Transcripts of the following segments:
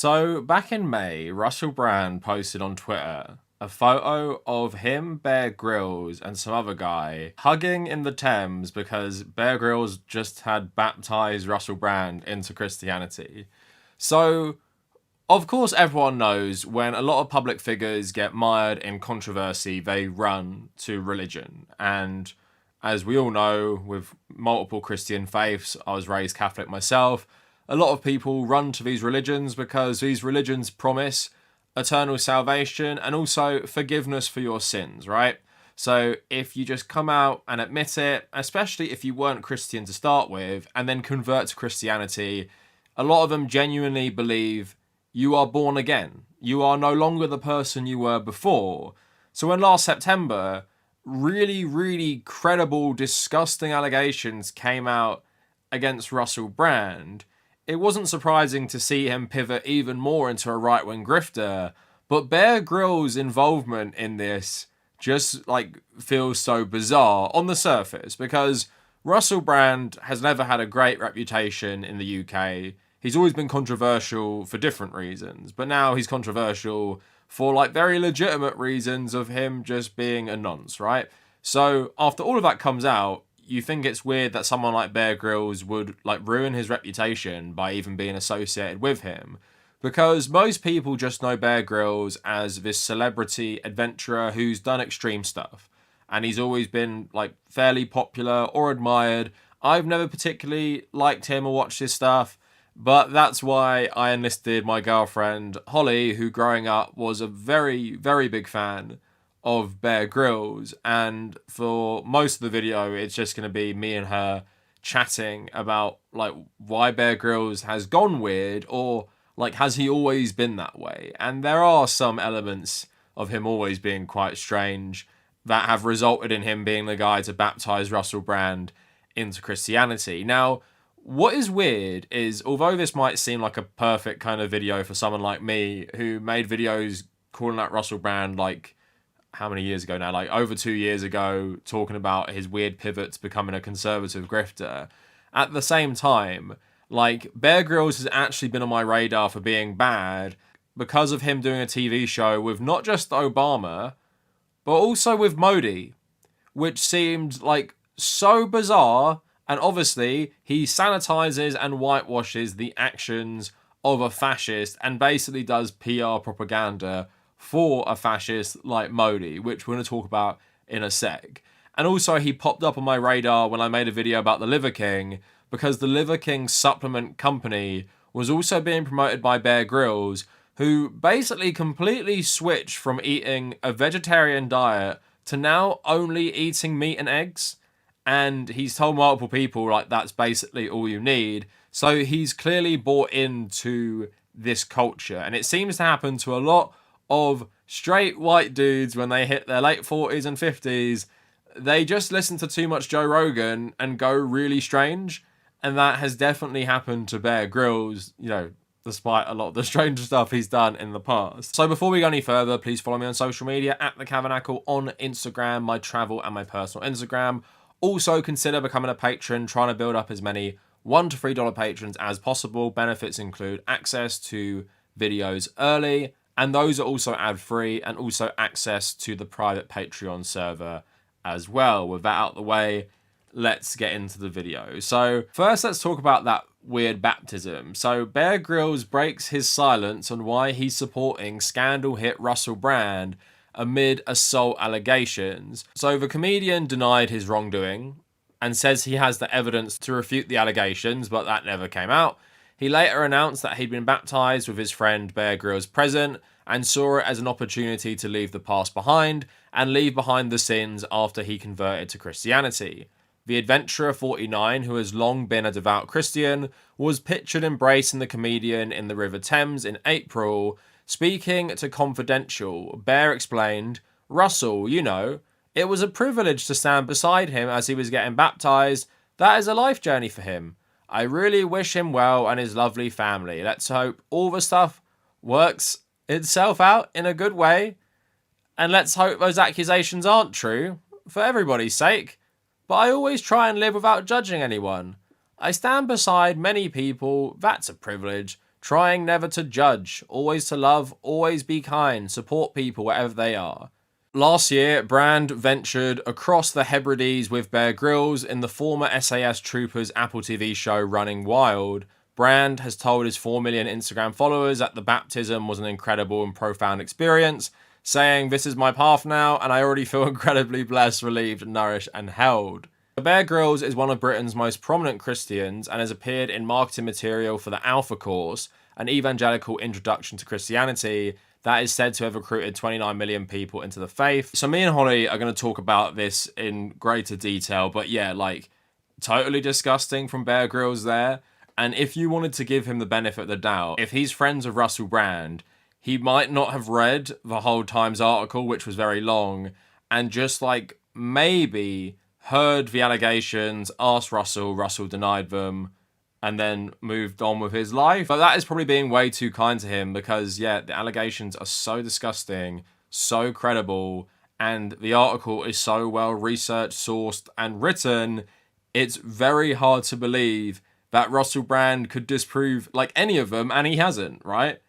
So, back in May, Russell Brand posted on Twitter a photo of him, Bear Grylls, and some other guy hugging in the Thames because Bear Grylls just had baptized Russell Brand into Christianity. So, of course, everyone knows when a lot of public figures get mired in controversy, they run to religion. And as we all know, with multiple Christian faiths, I was raised Catholic myself, a lot of people run to these religions because these religions promise eternal salvation and also forgiveness for your sins, right? So if you just come out and admit it, especially if you weren't Christian to start with, and then convert to Christianity, a lot of them genuinely believe you are born again. You are no longer the person you were before. So when last September, really credible, disgusting allegations came out against Russell Brand, it wasn't surprising to see him pivot even more into a right-wing grifter, but Bear Grylls' involvement in this just feels so bizarre on the surface because Russell Brand has never had a great reputation in the UK. He's always been controversial for different reasons, but now he's controversial for very legitimate reasons of him just being a nonce, right? So after all of that comes out, you think it's weird that someone like Bear Grylls would ruin his reputation by even being associated with him, because most people just know Bear Grylls as this celebrity adventurer who's done extreme stuff, and he's always been fairly popular or admired. I've never particularly liked him or watched his stuff, but that's why I enlisted my girlfriend Holly, who growing up was a very big fan of Bear Grylls, and for most of the video it's just going to be me and her chatting about why Bear Grylls has gone weird, or has he always been that way. And there are some elements of him always being quite strange that have resulted in him being the guy to baptize Russell Brand into Christianity. Now, what is weird is, although this might seem like a perfect kind of video for someone like me who made videos calling out Russell Brand how many years ago now? Over 2 years ago, talking about his weird pivot to becoming a conservative grifter. At the same time, Bear Grylls has actually been on my radar for being bad because of him doing a TV show with not just Obama, but also with Modi, which seemed so bizarre. And obviously, he sanitizes and whitewashes the actions of a fascist and basically does PR propaganda for a fascist like Modi, which we're going to talk about in a sec. And also he popped up on my radar when I made a video about the Liver King, because the Liver King supplement company was also being promoted by Bear Grylls, who basically completely switched from eating a vegetarian diet to now only eating meat and eggs. And he's told multiple people that's basically all you need. So he's clearly bought into this culture, and it seems to happen to a lot of straight white dudes when they hit their late 40s and 50s. They just listen to too much Joe Rogan and go really strange, and that has definitely happened to Bear Grylls, despite a lot of the strange stuff he's done in the past. So before we go any further, please follow me on social media at the Kavernacle on Instagram, my travel and my personal Instagram. Also consider becoming a patron, trying to build up as many $1 to $3 patrons as possible. Benefits include access to videos early, and those are also ad-free, and also access to the private Patreon server as well. With that out of the way, let's get into the video. So first, let's talk about that weird baptism. So Bear Grylls breaks his silence on why he's supporting scandal hit Russell Brand amid assault allegations. So the comedian denied his wrongdoing and says he has the evidence to refute the allegations, but that never came out. He later announced that he'd been baptized with his friend Bear Grylls present, and saw it as an opportunity to leave the past behind and leave behind the sins after he converted to Christianity. The adventurer 49, who has long been a devout Christian, was pictured embracing the comedian in the River Thames in April. Speaking to Confidential, Bear explained, "Russell, it was a privilege to stand beside him as he was getting baptized. That is a life journey for him. I really wish him well and his lovely family. Let's hope all the stuff works itself out in a good way. And let's hope those accusations aren't true, for everybody's sake. But I always try and live without judging anyone. I stand beside many people, that's a privilege. trying never to judge, always to love, always be kind, support people wherever they are. Last year, Brand ventured across the Hebrides with Bear Grylls in the former SAS Troopers Apple TV show Running Wild. Brand has told his 4 million Instagram followers that the baptism was an incredible and profound experience, saying, "This is my path now, and I already feel incredibly blessed, relieved, nourished, and held." Bear Grylls is one of Britain's most prominent Christians and has appeared in marketing material for the Alpha Course, an evangelical introduction to Christianity that is said to have recruited 29 million people into the faith. So me and Holly are going to talk about this in greater detail, but yeah, like, totally disgusting from Bear Grylls there. And if you wanted to give him the benefit of the doubt, if he's friends with Russell Brand, he might not have read the whole Times article, which was very long, and just like maybe heard the allegations, asked Russell denied them, and then moved on with his life. But that is probably being way too kind to him because, yeah, the allegations are so disgusting, so credible, and the article is so well researched, sourced, and written, it's very hard to believe that Russell Brand could disprove like any of them, and he hasn't, right?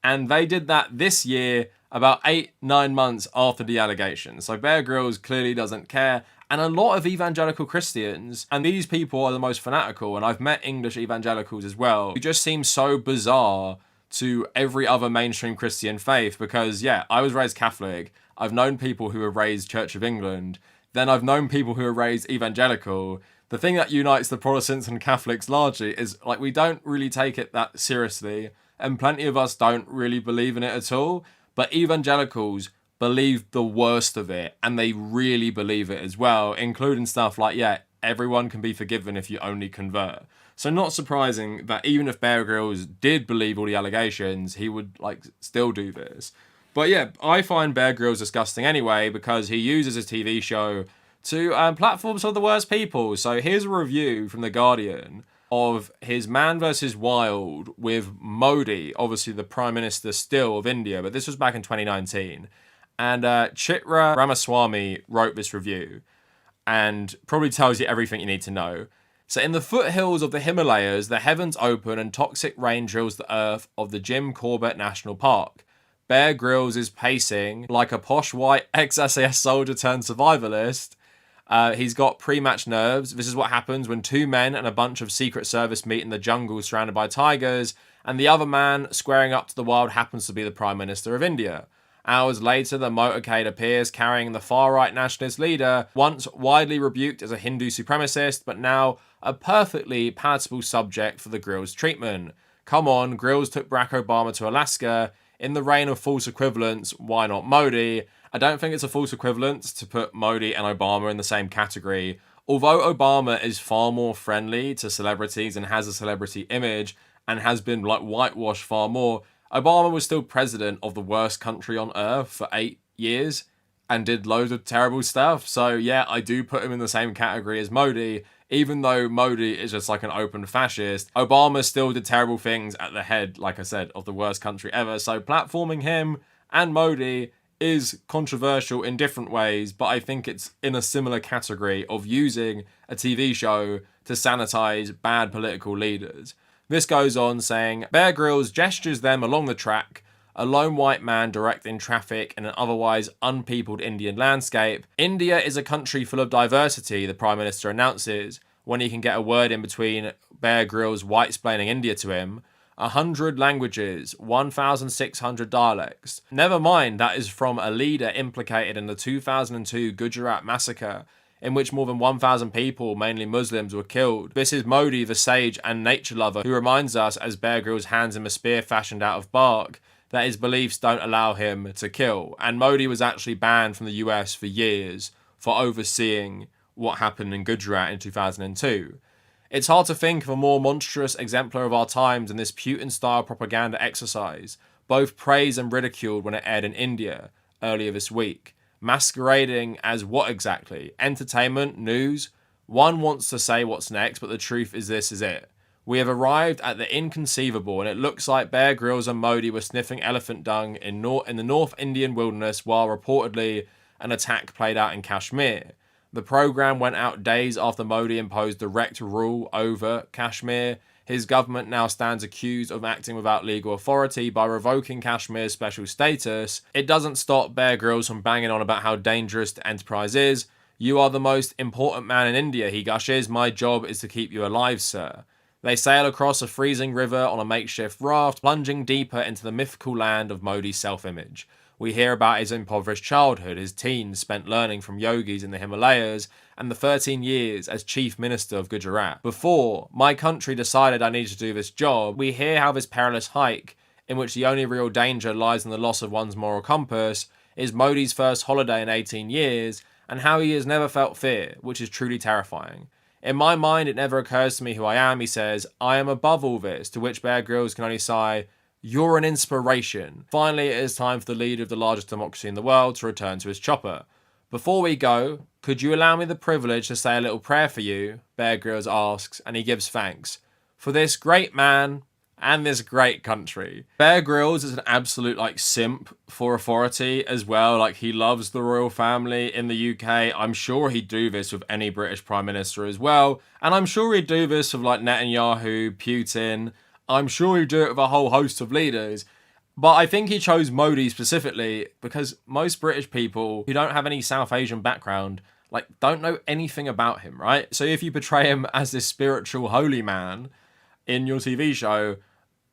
And they did that this year, about 8-9 months after the allegations. So Bear Grylls clearly doesn't care. And a lot of evangelical Christians, and these people are the most fanatical, and I've met English evangelicals as well, who just seem so bizarre to every other mainstream Christian faith because, yeah, I was raised Catholic. I've known people who were raised Church of England. Then I've known people who were raised evangelical. The thing that unites the Protestants and Catholics largely is, like, we don't really take it that seriously, and plenty of us don't really believe in it at all. But evangelicals believe the worst of it, and they really believe it as well, including stuff like, yeah, everyone can be forgiven if you only convert. So not surprising that even if Bear Grylls did believe all the allegations, he would like still do this. But yeah, I find Bear Grylls disgusting anyway because he uses his TV show to platform some of the worst people. So here's a review from The Guardian of his Man vs. Wild with Modi, obviously the Prime Minister still of India, but this was back in 2019. And Chitra Ramaswamy wrote this review and probably tells you everything you need to know. So in the foothills of the Himalayas, the heavens open and toxic rain drills the earth of the Jim Corbett National Park. Bear Grylls is pacing like a posh white ex-SAS soldier turned survivalist. He's got pre-match nerves. This is what happens when two men and a bunch of Secret Service meet in the jungle surrounded by tigers, and the other man squaring up to the wild happens to be the Prime Minister of India. Hours later, the motorcade appears carrying the far-right nationalist leader, once widely rebuked as a Hindu supremacist, but now a perfectly palatable subject for the Grylls treatment. Come on, Grylls took Barack Obama to Alaska. In the reign of false equivalents, why not Modi? I don't think it's a false equivalence to put Modi and Obama in the same category. Although Obama is far more friendly to celebrities and has a celebrity image and has been like whitewashed far more, Obama was still president of the worst country on earth for 8 years and did loads of terrible stuff. So yeah, I do put him in the same category as Modi. Even though Modi is just like an open fascist, Obama still did terrible things at the head, like I said, of the worst country ever. So platforming him and Modi is controversial in different ways, but I think it's in a similar category of using a TV show to sanitize bad political leaders. This goes on saying, Bear Grylls gestures them along the track, a lone white man directing traffic in an otherwise unpeopled Indian landscape. India is a country full of diversity, the Prime Minister announces, when he can get a word in between Bear Grylls white-splaining India to him. 100 languages, 1,600 dialects. Never mind, that is from a leader implicated in the 2002 Gujarat massacre, in which more than 1,000 people, mainly Muslims, were killed. This is Modi, the sage and nature lover, who reminds us, as Bear Grylls hands him a spear fashioned out of bark, that his beliefs don't allow him to kill. And Modi was actually banned from the US for years for overseeing what happened in Gujarat in 2002. It's hard to think of a more monstrous exemplar of our times than this Putin-style propaganda exercise, both praised and ridiculed when it aired in India earlier this week. Masquerading as what exactly? Entertainment? News? One wants to say what's next, but the truth is this is it. We have arrived at the inconceivable, and it looks like Bear Grylls and Modi were sniffing elephant dung in the North Indian wilderness while reportedly an attack played out in Kashmir. The program went out days after Modi imposed direct rule over Kashmir. His government now stands accused of acting without legal authority by revoking Kashmir's special status. It doesn't stop Bear Grylls from banging on about how dangerous the enterprise is. "You are the most important man in India," he gushes. "My job is to keep you alive, sir." They sail across a freezing river on a makeshift raft, plunging deeper into the mythical land of Modi's self-image. We hear about his impoverished childhood, his teens spent learning from yogis in the Himalayas, and the 13 years as chief minister of Gujarat. Before my country decided I needed to do this job, we hear how this perilous hike, in which the only real danger lies in the loss of one's moral compass, is Modi's first holiday in 18 years, and how he has never felt fear, which is truly terrifying. "In my mind, it never occurs to me who I am," he says. "I am above all this," to which Bear Grylls can only sigh, "You're an inspiration." Finally, it is time for the leader of the largest democracy in the world to return to his chopper. "Before we go, could you allow me the privilege to say a little prayer for you?" Bear Grylls asks, and he gives thanks. "For this great man and this great country." Bear Grylls is an absolute simp for authority as well. He loves the royal family in the UK. I'm sure he'd do this with any British Prime Minister as well. And I'm sure he'd do this with Netanyahu, Putin. I'm sure he'd do it with a whole host of leaders. But I think he chose Modi specifically because most British people who don't have any South Asian background don't know anything about him, right? So if you portray him as this spiritual holy man in your TV show,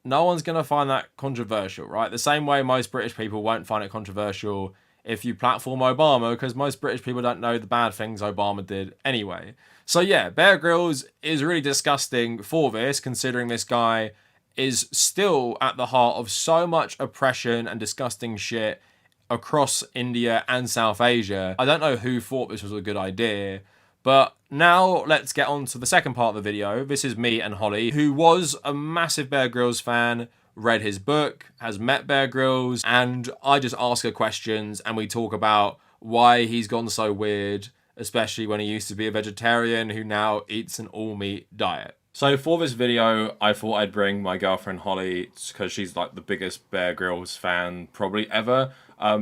no one's going to find that controversial, right? The same way most British people won't find it controversial if you platform Obama, because most British people don't know the bad things Obama did anyway. So yeah, Bear Grylls is really disgusting for this, considering this guy is still at the heart of so much oppression and disgusting shit across India and South Asia. I don't know who thought this was a good idea, but now let's get on to the second part of the video. This is me and Holly, who was a massive Bear Grylls fan, read his book, has met Bear Grylls, and I just ask her questions and we talk about why he's gone so weird, especially when he used to be a vegetarian who now eats an all-meat diet. So for this video, I thought I'd bring my girlfriend Holly, because she's the biggest Bear Grylls fan probably ever.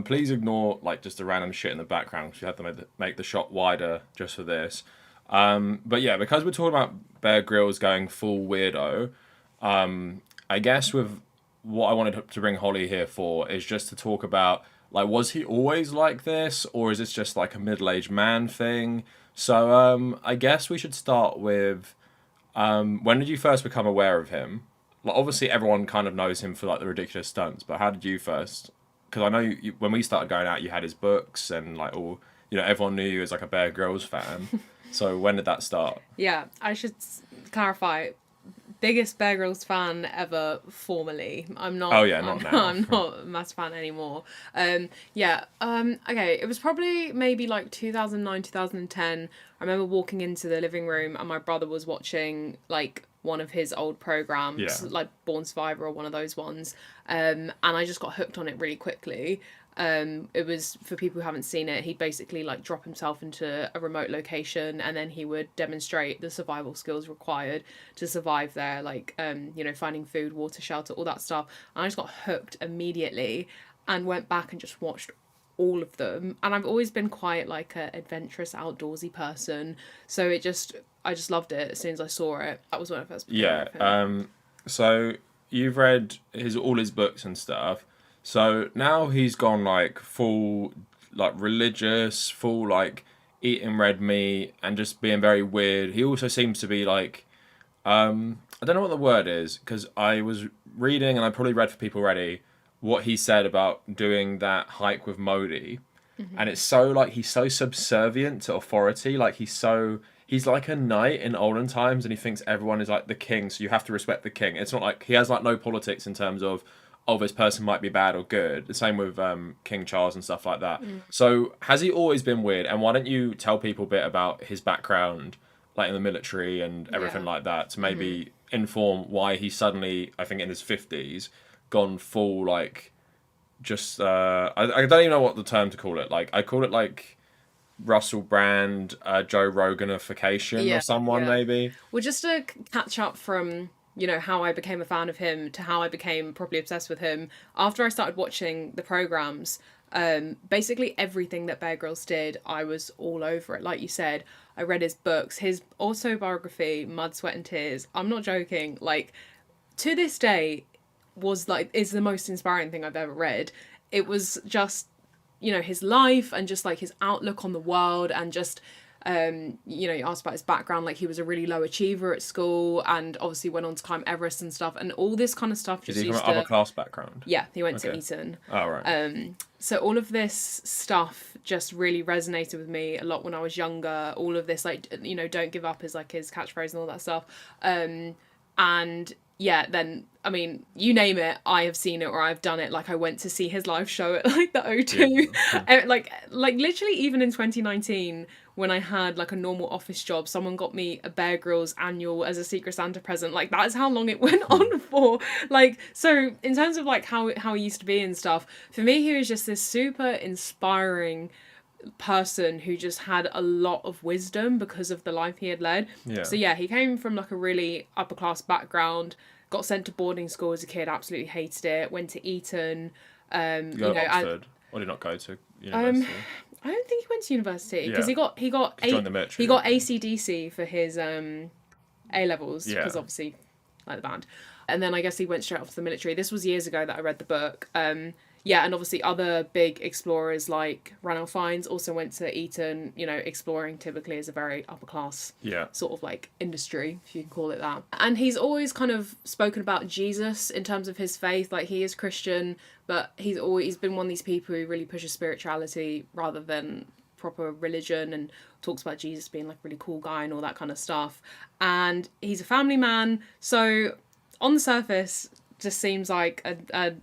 Please ignore just the random shit in the background, because we had to make the shot wider just for this. But yeah, because we're talking about Bear Grylls going full weirdo, I guess with what I wanted to bring Holly here for is just to talk about, was he always like this, or is this just a middle-aged man thing? So I guess we should start with, when did you first become aware of him? Obviously everyone kind of knows him for the ridiculous stunts, but how did you first? Because I know you, when we started going out, you had his books and everyone knew you as a Bear Grylls fan. So when did that start? Yeah, I should clarify. Biggest Bear Grylls fan ever formally. I'm not. Oh yeah, not now. I'm not a massive fan anymore. Okay, it was probably maybe 2009, 2010. I remember walking into the living room and my brother was watching one of his old programs, Born Survivor or one of those ones. And I just got hooked on it really quickly. It was, for people who haven't seen it, he'd basically drop himself into a remote location and then he would demonstrate the survival skills required to survive there, finding food, water, shelter, all that stuff. And I just got hooked immediately and went back and just watched all of them. And I've always been quite a adventurous, outdoorsy person, so I just loved it as soon as I saw it. That was when I first became a fan. So you've read all his books and stuff. So now he's gone full religious, full eating red meat and just being very weird. He also seems to be I don't know what the word is, because I was reading, and I probably read for people already, what he said about doing that hike with Modi. Mm-hmm. And it's so he's so subservient to authority. He's like a knight in olden times, and he thinks everyone is the king, so you have to respect the king. It's not he has no politics in terms of, oh, this person might be bad or good. The same with King Charles and stuff like that. Mm. So has he always been weird? And why don't you tell people a bit about his background, in the military and everything like that, to maybe inform why he suddenly, I think in his 50s, gone full just I don't even know what the term to call it. I call it Russell Brand, Joe Roganification or someone maybe. Well, just to catch up from how I became a fan of him to how I became properly obsessed with him. After I started watching the programs, Basically everything that Bear Grylls did, I was all over it. Like you said, I read his books, his autobiography, Mud, Sweat and Tears. I'm not joking. Like, to this day, is the most inspiring thing I've ever read. It was just, his life and just like his outlook on the world, and just you asked about his background, like he was a really low achiever at school and obviously went on to climb Everest and stuff, and all this kind of stuff just Is he from an upper class background? Yeah, he went to Eton. Oh, right. So all of this stuff just really resonated with me a lot when I was younger. All of this, like, don't give up is like his catchphrase and all that stuff. And yeah, then, I mean, you name it, I have seen it or I've done it. Like, I went to see his live show at like the O2. Yeah. like literally even in 2019, when I had like a normal office job, someone got me a Bear Grylls annual as a Secret Santa present. Like, that is how long it went on for. Like, so in terms of like how he used to be and stuff, for me, he was just this super inspiring person who just had a lot of wisdom because of the life he had led. Yeah. So yeah, he came from like a really upper class background, got sent to boarding school as a kid, absolutely hated it, went to Eton. Did you go to Oxford? Or did not go to university? I don't think he went to university because Yeah. he got ACDC for his A levels, because obviously like the band, and then I guess he went straight off to the military. This was years ago that I read the book. Yeah, and obviously other big explorers like Ranulph Fiennes also went to Eton. Exploring typically is a very upper class sort of like industry, if you can call it that. And he's always kind of spoken about Jesus in terms of his faith. Like, he is Christian, but he's been one of these people who really pushes spirituality rather than proper religion, and talks about Jesus being like a really cool guy and all that kind of stuff. And he's a family man, so on the surface just seems like a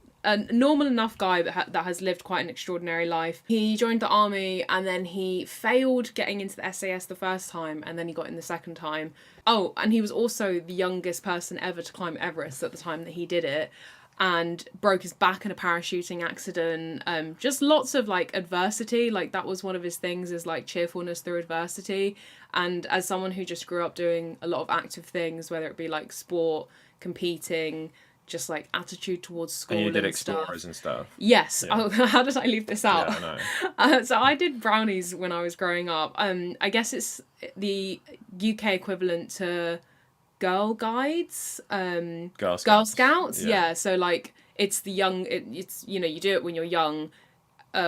normal enough guy that has lived quite an extraordinary life. He joined the army and then he failed getting into the SAS the first time, and then he got in the second time. Oh, and he was also the youngest person ever to climb Everest at the time that he did it, and broke his back in a parachuting accident. Just lots of like adversity. Like, that was one of his things, is like cheerfulness through adversity. And as someone who just grew up doing a lot of active things, whether it be like sport, competing, just like attitude towards school, and you did and explorers and stuff. Yes. Yeah. Oh, how did I leave this out? Yeah, I know. So I did brownies when I was growing up. I guess it's the UK equivalent to Girl Guides. Girl Scouts. Yeah. So like, it's the young. It's you do it when you're young.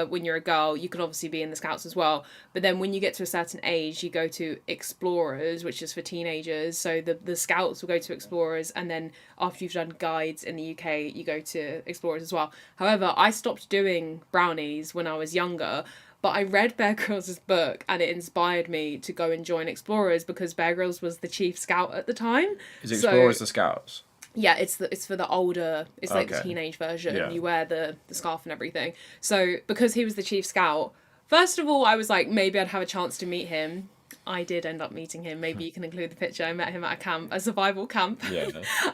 When you're a girl, you can obviously be in the Scouts as well. But then when you get to a certain age, you go to Explorers, which is for teenagers. So the Scouts will go to Explorers, and then after you've done Guides in the UK, you go to Explorers as well. However, I stopped doing brownies when I was younger, but I read Bear Grylls' book and it inspired me to go and join Explorers, because Bear Grylls was the chief scout at the time. Is Explorers the Scouts? Yeah, it's for the older, it's like the teenage version. Yeah. You wear the scarf and everything. So because he was the chief scout, first of all, I was like, maybe I'd have a chance to meet him. I did end up meeting him. Maybe you can include the picture. I met him at a survival camp. Yeah.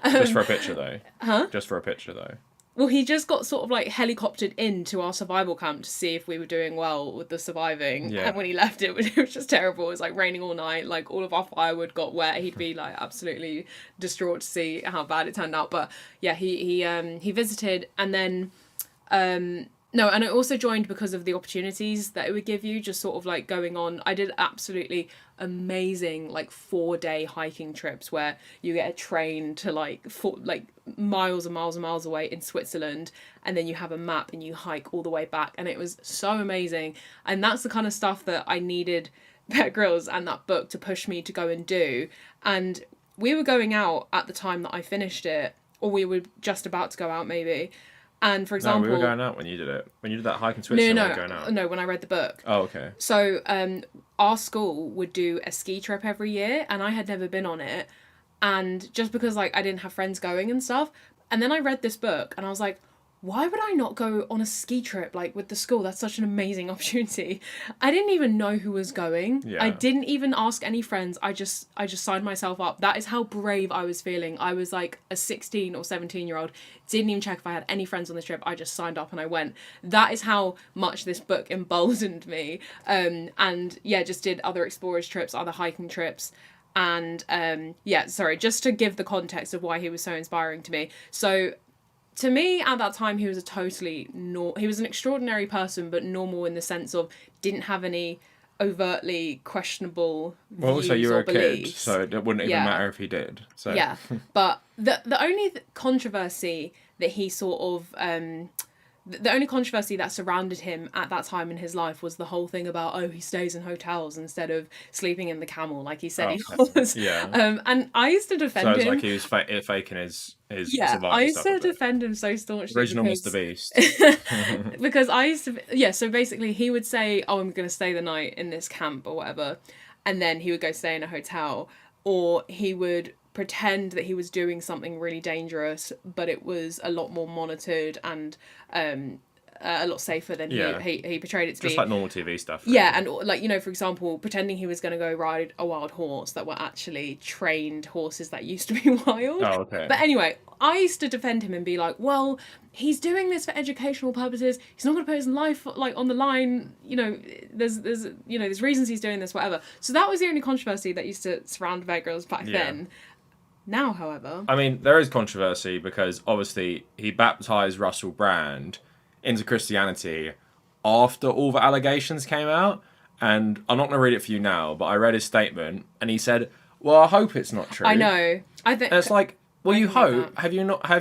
Just for a picture though. Huh? Just for a picture though. Well, he just got sort of like helicoptered into our survival camp to see if we were doing well with the surviving. Yeah. And when he left, it was just terrible. It was like raining all night. Like, all of our firewood got wet. He'd be like absolutely distraught to see how bad it turned out. But yeah, he visited, and then no, and I also joined because of the opportunities that it would give you, just sort of like going on. I did absolutely amazing like 4-day hiking trips where you get a train to like miles and miles and miles away in Switzerland, and then you have a map and you hike all the way back, and it was so amazing. And that's the kind of stuff that I needed Bear Grylls and that book to push me to go and do. And we were going out at the time that I finished it, or we were just about to go out maybe. And for example, no, we were going out when you did it. When you did that hike in Switzerland, we were going out. No, when I read the book. Oh, okay. So, our school would do a ski trip every year, and I had never been on it. And just because like I didn't have friends going and stuff, and then I read this book, and I was like, why would I not go on a ski trip like with the school? That's such an amazing opportunity. I didn't even know who was going. Yeah. I didn't even ask any friends. I just signed myself up. That is how brave I was feeling. I was like a 16 or 17-year-old. Didn't even check if I had any friends on this trip. I just signed up and I went. That is how much this book emboldened me. And yeah, just did other explorers trips, other hiking trips. And just to give the context of why he was so inspiring to me. So to me, at that time, he was he was an extraordinary person, but normal in the sense of didn't have any overtly questionable Well, also views you were or a kid, beliefs. so it wouldn't even matter if he did. So Yeah, but the only controversy that he sort of the only controversy that surrounded him at that time in his life was the whole thing about, oh, he stays in hotels instead of sleeping in the camel like he said he was. Yeah. And I used to So defend it's him. like he was faking his Yeah, survival I used stuff to a bit. defend him so staunchly Original because Mr. Beast. because I used to, yeah, so basically he would say, oh, I'm going to stay the night in this camp or whatever, and then he would go stay in a hotel, or he would pretend that he was doing something really dangerous, but it was a lot more monitored and a lot safer than Yeah. he portrayed it to be. Just like normal TV stuff. Really. Yeah, and like, you know, for example, pretending he was going to go ride a wild horse that were actually trained horses that used to be wild. Oh, okay. But anyway, I used to defend him and be like, well, he's doing this for educational purposes. He's not going to put his life like on the line. You know, there's reasons he's doing this, whatever. So that was the only controversy that used to surround Bear Grylls back then. Now, however, I mean, there is controversy because obviously he baptized Russell Brand into Christianity after all the allegations came out. And I'm not going to read it for you now, but I read his statement and he said, well, I hope it's not true. I know. I think and it's like, well, you hope. that. Have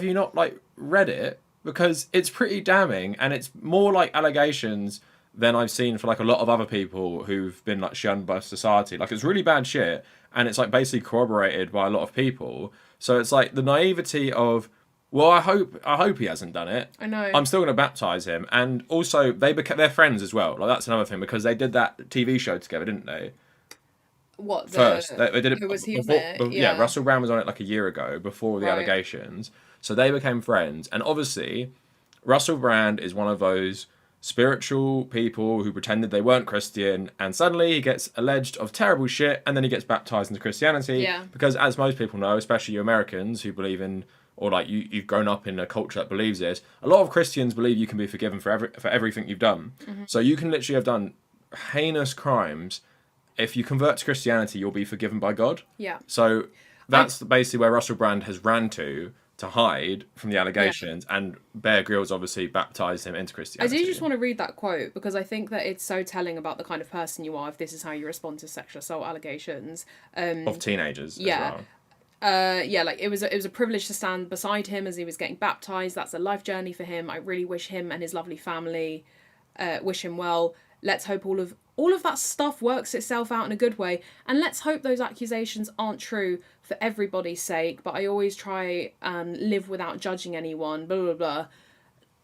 you not like read it? Because it's pretty damning and it's more like allegations than I've seen for like a lot of other people who've been like shunned by society. Like it's really bad shit and it's like basically corroborated by a lot of people. So it's like the naivety of, well, I hope he hasn't done it. I know. I'm still going to baptize him, and also they're friends as well. Like that's another thing because they did that TV show together, didn't they? What First, they did it. Who was he before, with? Yeah, Russell Brand was on it like a year ago before the Right. allegations. So they became friends, and obviously, Russell Brand is one of those spiritual people who pretended they weren't Christian, and suddenly he gets alleged of terrible shit, and then he gets baptized into Christianity. Yeah. Because as most people know, especially you Americans who believe in, or like you've grown up in a culture that believes this, a lot of Christians believe you can be forgiven for everything you've done. Mm-hmm. So you can literally have done heinous crimes. If you convert to Christianity, you'll be forgiven by God. Yeah. So that's basically where Russell Brand has ran to hide from the allegations, and Bear Grylls obviously baptized him into I Christianity. do just want to read that quote because I think that it's so telling about the kind of person you are if this is how you respond to sexual assault allegations. Of teenagers Yeah. as well. Yeah, like it was a privilege to stand beside him as he was getting baptized. That's a life journey for him. I really wish him and his lovely family, wish him well. Let's hope all of that stuff works itself out in a good way, and let's hope those accusations aren't true for everybody's sake. But I always try and live without judging anyone. Blah blah blah.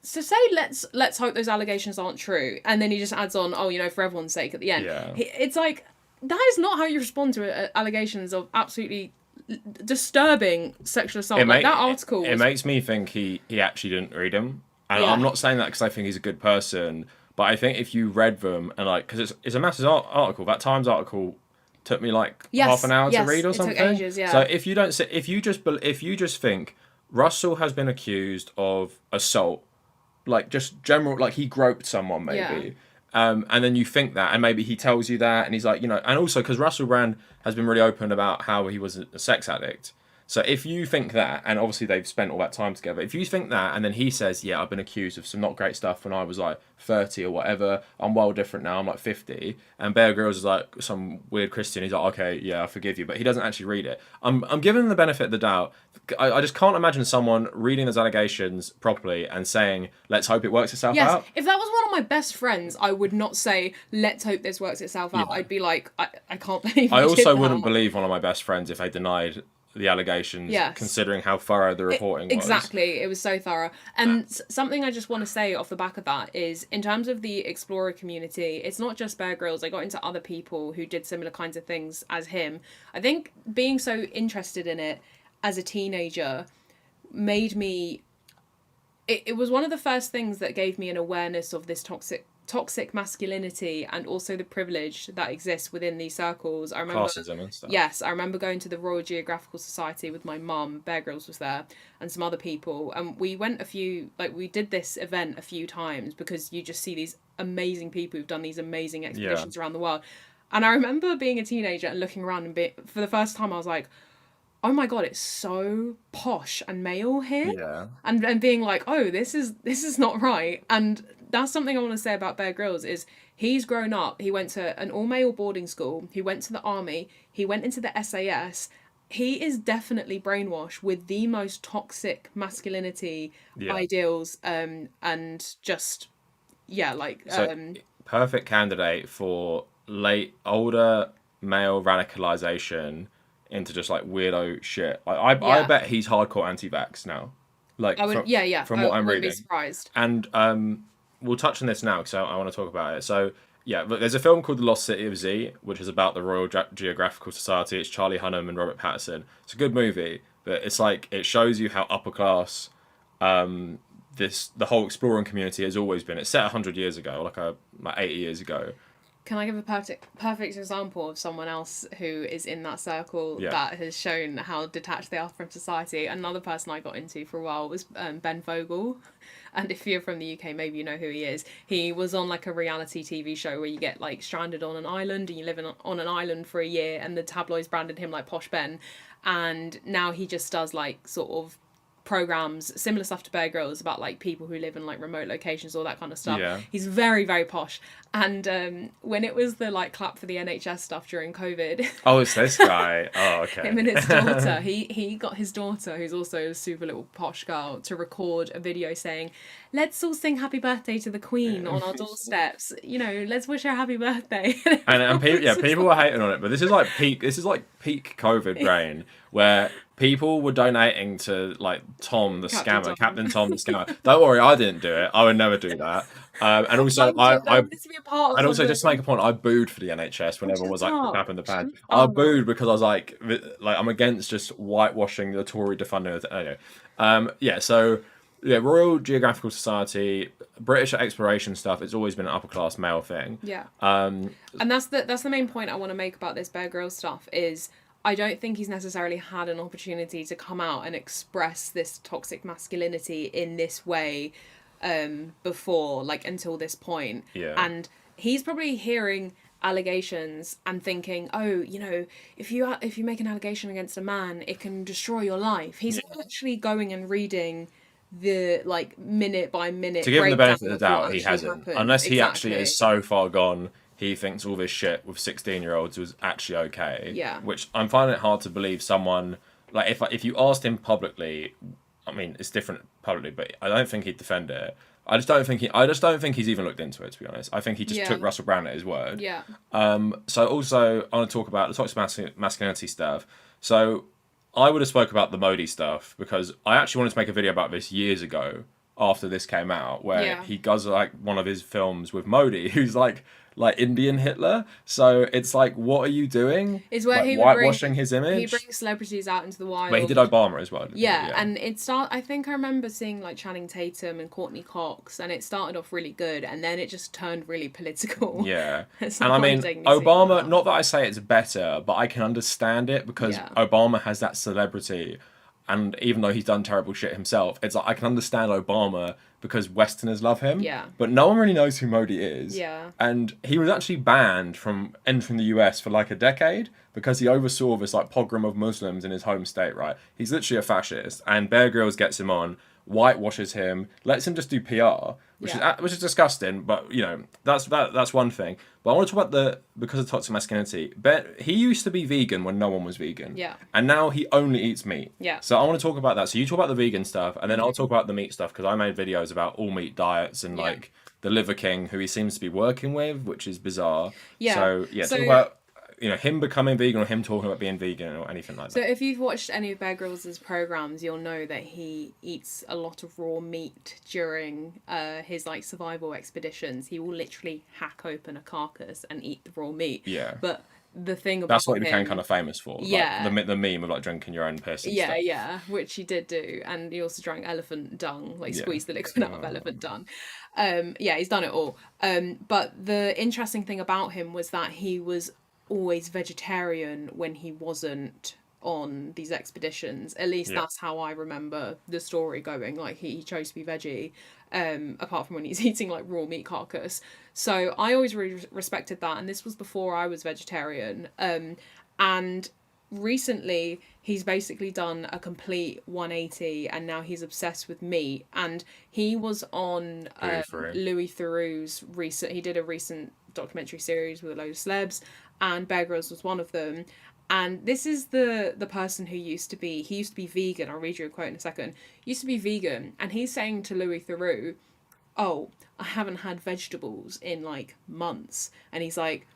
So say let's hope those allegations aren't true, and then he just adds on, oh, you know, for everyone's sake at the end. Yeah. It's like that is not how you respond to allegations of absolutely disturbing sexual assault. That article. It makes me think he actually didn't read them, and Yeah. I'm not saying that because I think he's a good person, but I think if you read them and like, because it's a massive article. That Times article took me like half an hour to read or something. It took ages, yeah. So if you don't if you just think Russell has been accused of assault, like just general, like he groped someone maybe. Yeah. And then you think that, and maybe he tells you that, and he's like, you know, and also because Russell Brand has been really open about how he was a sex addict. So if you think that, and obviously they've spent all that time together, if you think that, and then he says, yeah, I've been accused of some not great stuff when I was like 30 or whatever, I'm well different now, I'm like 50, and Bear Grylls is like some weird Christian, he's like, okay, yeah, I forgive you, but he doesn't actually read it. I'm giving him the benefit of the doubt. I just can't imagine someone reading those allegations properly and saying, let's hope it works itself out. If that was one of my best friends, I would not say, let's hope this works itself out. Yeah. I'd be like, I can't believe I you did also that. wouldn't believe one of my best friends if they denied the allegations, Yes. considering how thorough the reporting was. Exactly, it was so thorough. And something I just want to say off the back of that is, in terms of the explorer community, it's not just Bear Grylls. I got into other people who did similar kinds of things as him. I think being so interested in it as a teenager made me... It was one of the first things that gave me an awareness of this toxic masculinity and also the privilege that exists within these circles. I remember Classism and stuff. Yes, I remember going to the Royal Geographical Society with my mum. Bear Grylls was there, and some other people, and we went we did this event a few times because you just see these amazing people who've done these amazing expeditions around the world. And I remember being a teenager and looking around and for the first time I was like, oh my god, it's so posh and male here, Yeah. and being like, oh, this is not right. And that's something I want to say about Bear Grylls is he's grown up. He went to an all male boarding school. He went to the army. He went into the SAS. He is definitely brainwashed with the most toxic masculinity Yeah. ideals, and just yeah, like So perfect candidate for late older male radicalization into just like weirdo shit. I yeah. bet he's hardcore anti-vax now. Like I would, yeah, yeah. from I what I'm wouldn't be reading. surprised. And we'll touch on this now because I want to talk about it. So yeah, but there's a film called The Lost City of Z, which is about the Royal Geographical Society. It's Charlie Hunnam and Robert Pattinson. It's a good movie, but it's like it shows you how upper class the whole exploring community has always been. It's set 100 years ago, like 80 years ago. Can I give a perfect example of someone else who is in that circle Yeah. that has shown how detached they are from society? Another person I got into for a while was Ben Fogle. And if you're from the UK, maybe you know who he is. He was on like a reality TV show where you get like stranded on an island and you live on an island for a year, and the tabloids branded him like Posh Ben. And now he just does like sort of programs similar stuff to Bear Grylls about like people who live in like remote locations, all that kind of stuff. Yeah. He's very, very posh. And when it was the like clap for the NHS stuff during COVID, Oh, it's this guy. Oh, okay. him and his daughter, he got his daughter, who's also a super little posh girl, to record a video saying, let's all sing happy birthday to the Queen on our doorsteps, you know, let's wish her happy birthday. And people were hating on it, but this is like peak COVID brain where people were donating to like Tom the scammer, Captain Tom the scammer. Don't worry, I didn't do it. I would never do that. And also, I wanted to be a part of and also something. just to make a point, I booed for the NHS when everyone was like, Shut up. "Crap in the pan." Shut I up. booed because I was like I'm against just whitewashing the Tory defunding. Anyway, yeah. So yeah, Royal Geographical Society, British exploration stuff. It's always been an upper class male thing. Yeah. And that's the main point I want to make about this Bear Grylls stuff is I don't think he's necessarily had an opportunity to come out and express this toxic masculinity in this way before, like until this point. Yeah. And he's probably hearing allegations and thinking, oh, you know, if you make an allegation against a man, it can destroy your life. He's actually going and reading the like minute by minute To give him the breakdown benefit of the of what doubt, he actually hasn't. happened. Unless he actually Exactly. is so far gone, he thinks all this shit with 16-year-olds was actually okay. Yeah. Which I'm finding it hard to believe someone like if you asked him publicly, I mean it's different publicly, but I don't think he'd defend it. I just don't think he's even looked into it, to be honest. I think he just Yeah. took Russell Brand at his word. Yeah. So also I want to talk about the toxic masculinity stuff. So I would have spoke about the Modi stuff because I actually wanted to make a video about this years ago after this came out, where Yeah. he does like one of his films with Modi, who's like Indian Hitler. So it's like, what are you doing? Is where like, he would whitewashing bring, his he image. brings celebrities out into the wild. But he did Obama as well. Didn't he? Yeah, and I think I remember seeing like Channing Tatum and Courtney Cox, and it started off really good, and then it just turned really political. Yeah. At some And I point, mean, taking it too Obama, far. not that I say it's better, but I can understand it because Yeah. Obama has that celebrity. And even though he's done terrible shit himself, it's like I can understand Obama because Westerners love him. Yeah. But no one really knows who Modi is. Yeah. And he was actually banned from entering the US for like a decade because he oversaw this like pogrom of Muslims in his home state, right? He's literally a fascist. And Bear Grylls gets him on, whitewashes him, lets him just do PR, which is disgusting. But you know that's one thing. But I want to talk about because of toxic masculinity. He used to be vegan when no one was vegan. Yeah. And now he only eats meat. Yeah. So I want to talk about that. So you talk about the vegan stuff, and then I'll talk about the meat stuff because I made videos about all meat diets and like the Liver King, who he seems to be working with, which is bizarre. Yeah. So talk about him becoming vegan or him talking about being vegan or anything like that. So if you've watched any of Bear Grylls' programs, you'll know that he eats a lot of raw meat during his like survival expeditions. He will literally hack open a carcass and eat the raw meat. Yeah. But the thing about That's what he became him, kind of famous for. Yeah. Like, the meme of like drinking your own piss and yeah, stuff. yeah, which he did do, and he also drank elephant dung, like Yeah. squeezed the liquid out of elephant dung. Yeah, he's done it all. But the interesting thing about him was that he was always vegetarian when he wasn't on these expeditions. At least that's how I remember the story going. Like he chose to be veggie, apart from when he's eating like raw meat carcass. So I always really respected that, and this was before I was vegetarian. And recently he's basically done a complete 180 and now he's obsessed with meat. And he was on Louis Theroux's recent, he did a recent documentary series with a load of celebs, and Bear Grylls was one of them. And this is the person who used to be, he used to be vegan. I'll read you a quote in a second. Used to be vegan, and he's saying to Louis Theroux, oh, I haven't had vegetables in like months. And he's like,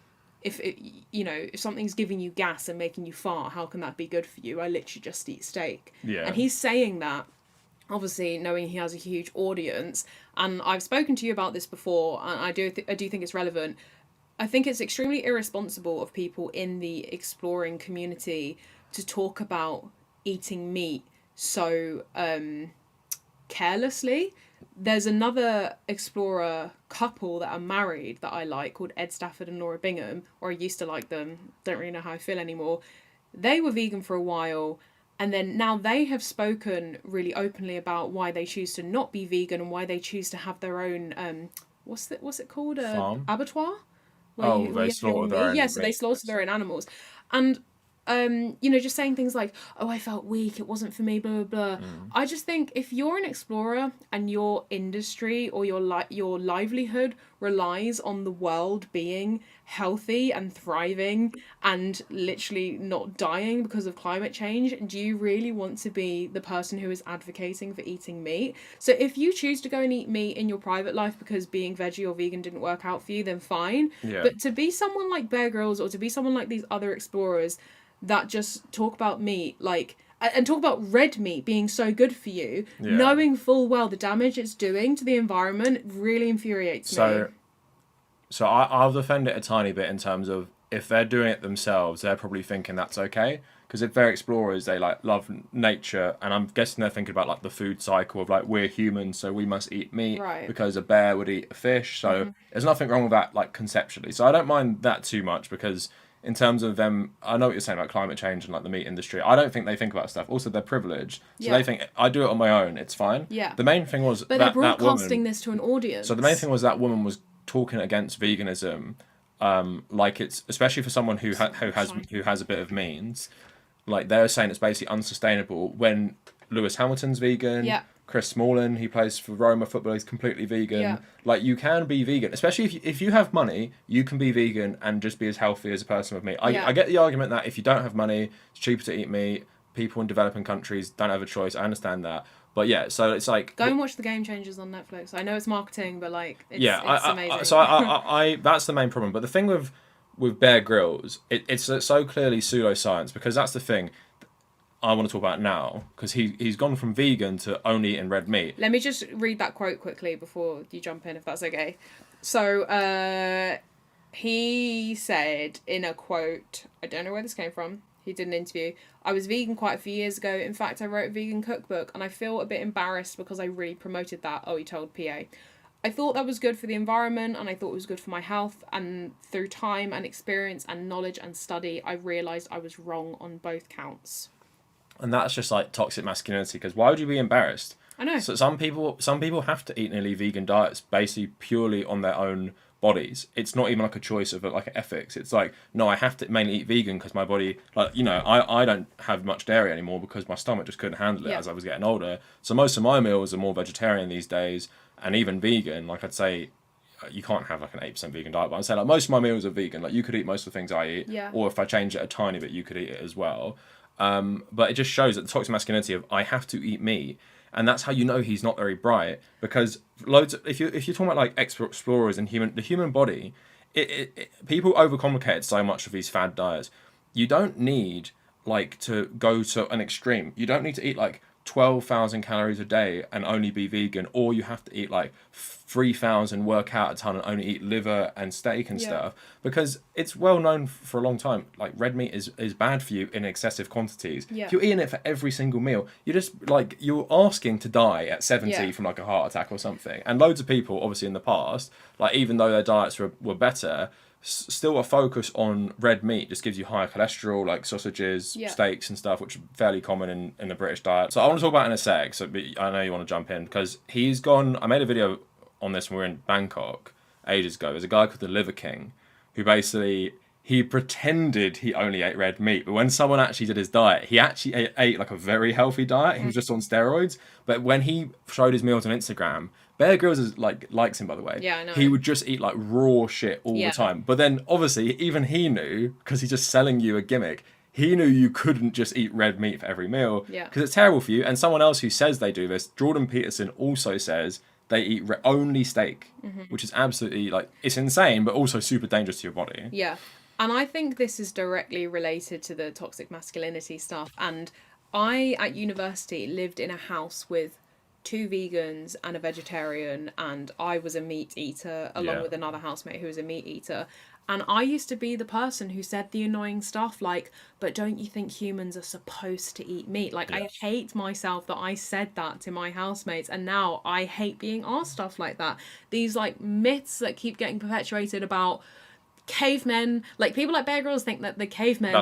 if it, you know, if something's giving you gas and making you fart, how can that be good for you? I literally just eat steak. Yeah. And he's saying that, obviously knowing he has a huge audience. And I've spoken to you about this before, and I do think it's relevant. I think it's extremely irresponsible of people in the exploring community to talk about eating meat so carelessly. There's another explorer couple that are married that I like, called Ed Stafford and Laura Bingham, or I used to like them, don't really know how I feel anymore. They were vegan for a while, and then now they have spoken really openly about why they choose to not be vegan and why they choose to have their own what's it called, farm? Abattoir, They slaughter their own. Yeah, so they slaughter their own animals. And you know, just saying things like, oh, I felt weak, it wasn't for me, blah, blah, blah. I just think if you're an explorer and your industry or your livelihood relies on the world being healthy and thriving and literally not dying because of climate change, do you really want to be the person who is advocating for eating meat? So if you choose to go and eat meat in your private life because being veggie or vegan didn't work out for you, then fine. Yeah. But to be someone like Bear Grylls or to be someone like these other explorers that just talk about meat, like, and talk about red meat being so good for you, knowing full well the damage it's doing to the environment, really infuriates me. So I'll defend it a tiny bit in terms of, if they're doing it themselves, they're probably thinking that's okay. Because if they're explorers, they like love nature, and I'm guessing they're thinking about like the food cycle of like, we're humans, so we must eat meat, right, because a bear would eat a fish. So there's nothing wrong with that, like conceptually. So I don't mind that too much, because in terms of them, I know what you're saying about climate change and like the meat industry. I don't think they think about stuff. Also, they're privileged, so they think, I do it on my own, it's fine. Yeah. The main thing was, but they're broadcasting this to an audience. So the main thing was that woman was talking against veganism, like it's, especially for someone who has a bit of means, like they're saying it's basically unsustainable. When Lewis Hamilton's vegan, Chris Smalling, he plays for Roma football, he's completely vegan. Yeah. Like, you can be vegan, especially if you have money, you can be vegan and just be as healthy as a person with meat. I get the argument that if you don't have money, it's cheaper to eat meat. People in developing countries don't have a choice. I understand that. But yeah, so it's like, go and watch The Game Changers on Netflix. I know it's marketing, but like, it's amazing. So I that's the main problem. But the thing with Bear Grylls, it's so clearly pseudoscience, because that's the thing I want to talk about now, because he's gone from vegan to only eating red meat. Let me just read that quote quickly before you jump in, if that's okay. So he said in a quote, I don't know where this came from, he did an interview, I was vegan quite a few years ago. In fact, I wrote a vegan cookbook, and I feel a bit embarrassed because I really promoted that. Oh, he told PA. I thought that was good for the environment, and I thought it was good for my health, and through time and experience and knowledge and study, I realised I was wrong on both counts. And that's just like toxic masculinity, because why would you be embarrassed? I know. So some people have to eat nearly vegan diets basically purely on their own bodies. It's not even like a choice of like ethics. It's like, no, I have to mainly eat vegan because my body, like, you know, I don't have much dairy anymore because my stomach just couldn't handle it as I was getting older. So most of my meals are more vegetarian these days, and even vegan. Like, I'd say you can't have like an 8% vegan diet, but I'd say like most of my meals are vegan. Like, you could eat most of the things I eat, or if I change it a tiny bit, you could eat it as well. But it just shows that the toxic masculinity of, I have to eat meat. And that's how you know he's not very bright, because if you're talking about like explorers and the human body, people overcomplicate it so much of these fad diets. You don't need like to go to an extreme. You don't need to eat like 12,000 calories a day and only be vegan, or you have to eat like 3,000, work out a ton and only eat liver and steak and stuff, because it's well known for a long time, like red meat is bad for you in excessive quantities. If you're eating it for every single meal, you're asking to die at 70 from like a heart attack or something. And loads of people, obviously in the past, like even though their diets were better, still a focus on red meat just gives you higher cholesterol, like sausages, steaks and stuff, which are fairly common in the British diet. So I want to talk about it in a sec, so I know you want to jump in, because he's gone, I made a video on this when we were in Bangkok ages ago. There's a guy called the Liver King, who basically, he pretended he only ate red meat, but when someone actually did his diet, he actually ate like a very healthy diet. He was just on steroids. But when he showed his meals on Instagram, Bear Grylls is likes him, by the way. Yeah, I know. He would just eat like raw shit all the time. But then obviously even he knew, because he's just selling you a gimmick, he knew you couldn't just eat red meat for every meal because it's terrible for you. And someone else who says they do this, Jordan Peterson, also says they eat only steak, which is absolutely like, it's insane, but also super dangerous to your body. Yeah. And I think this is directly related to the toxic masculinity stuff. And I, at university, lived in a house with 2 vegans and a vegetarian, and I was a meat eater along with another housemate who was a meat eater. And I used to be the person who said the annoying stuff like, but don't you think humans are supposed to eat meat? Like, I hate myself that I said that to my housemates, and now I hate being asked stuff like that. These, like, myths that keep getting perpetuated about cavemen, like people like Bear Grylls think that the cavemen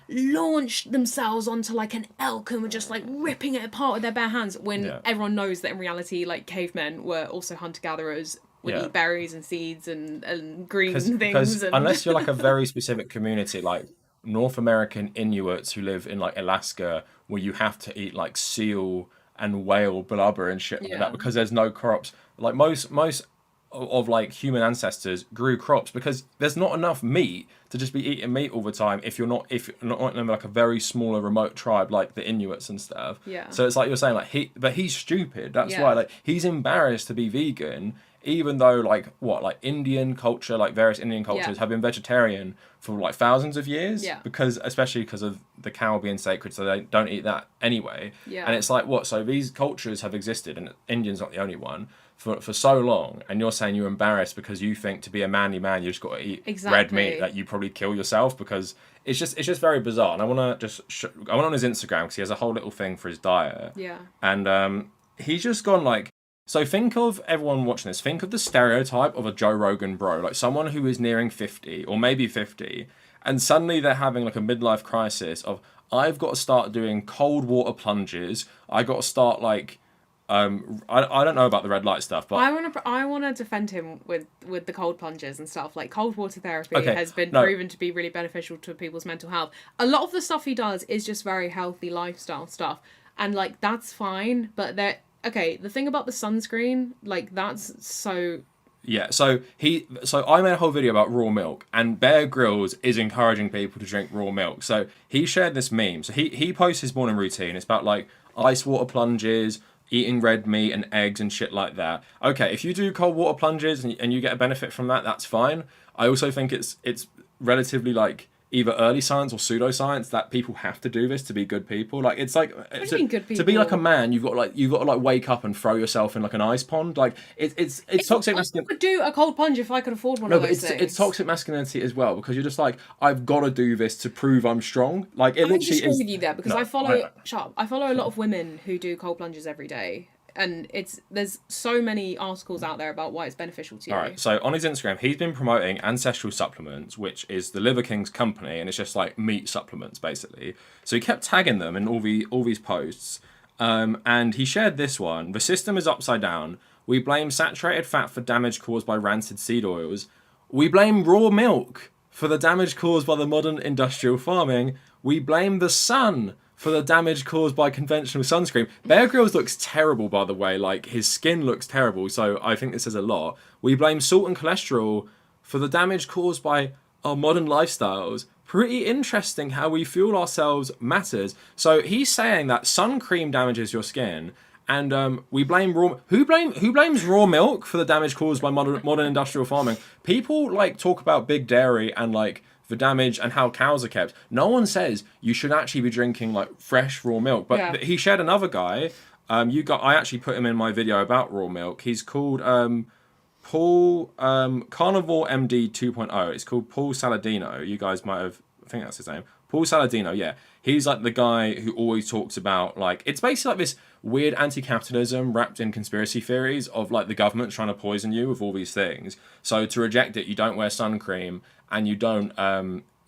launched themselves onto like an elk and were just like ripping it apart with their bare hands, when everyone knows that in reality, like, cavemen were also hunter-gatherers, would eat berries and seeds and green things. Because unless you're like a very specific community, like North American Inuits who live in like Alaska, where you have to eat like seal and whale blubber and shit like that because there's no crops. Like most of like human ancestors grew crops because there's not enough meat to just be eating meat all the time if you're not in like a very small remote tribe like the Inuits and stuff. So it's like you're saying, like, he's stupid. That's why, like, he's embarrassed to be vegan, even though like Indian culture, like various Indian cultures have been vegetarian for like thousands of years especially because of the cow being sacred, so they don't eat that anyway. And it's like, so these cultures have existed, and Indian's not the only one, for so long, and you're saying you're embarrassed because you think to be a manly man you just got to eat red meat, that you probably kill yourself, because it's just very bizarre. And I want to I went on his Instagram because he has a whole little thing for his diet, and he's just gone like, so think of everyone watching this, think of the stereotype of a Joe Rogan bro, like someone who is nearing 50 or maybe 50, and suddenly they're having like a midlife crisis of, I've got to start doing cold water plunges, I got to start like I don't know about the red light stuff, but I want to defend him with the cold plunges and stuff. Like, cold water therapy has been proven to be really beneficial to people's mental health. A lot of the stuff he does is just very healthy lifestyle stuff, and like, that's fine. But the thing about the sunscreen, like, that's so. Yeah, so I made a whole video about raw milk, and Bear Grylls is encouraging people to drink raw milk. So he shared this meme. So he posts his morning routine. It's about like ice water plunges, eating red meat and eggs and shit like that. Okay, if you do cold water plunges and you get a benefit from that, that's fine. I also think it's relatively like either early science or pseudoscience that people have to do this to be good people. Like, it's like to be like a man, you've got to like wake up and throw yourself in like an ice pond. Like, it's toxic masculinity. I would do a cold plunge if I could afford one of those things. It's toxic masculinity as well, because you're just like, I've got to do this to prove I'm strong. Like, it I literally disagree is. with you there, because I follow a lot of women who do cold plunges every day. And there's so many articles out there about why it's beneficial to you. All right, so on his Instagram, he's been promoting Ancestral Supplements, which is the Liver King's company, and it's just like meat supplements, basically. So he kept tagging them in all these posts, and he shared this one. The system is upside down. We blame saturated fat for damage caused by rancid seed oils. We blame raw milk for the damage caused by the modern industrial farming. We blame the sun for the damage caused by conventional sunscreen. Bear Grylls looks terrible, by the way. Like, his skin looks terrible, so I think this is a lot. We blame salt and cholesterol for the damage caused by our modern lifestyles. Pretty interesting how we fuel ourselves matters. So he's saying that sun cream damages your skin, and we blame who blames raw milk for the damage caused by modern industrial farming? People like talk about big dairy and like the damage and how cows are kept. No one says you should actually be drinking like fresh raw milk. But he shared another guy. I actually put him in my video about raw milk. He's called Paul Carnivore MD 2.0. It's called Paul Saladino. You guys might have, I think that's his name. Paul Saladino, yeah. He's like the guy who always talks about, like, it's basically like this weird anti-capitalism wrapped in conspiracy theories of like the government trying to poison you with all these things. So to reject it, you don't wear sun cream and you don't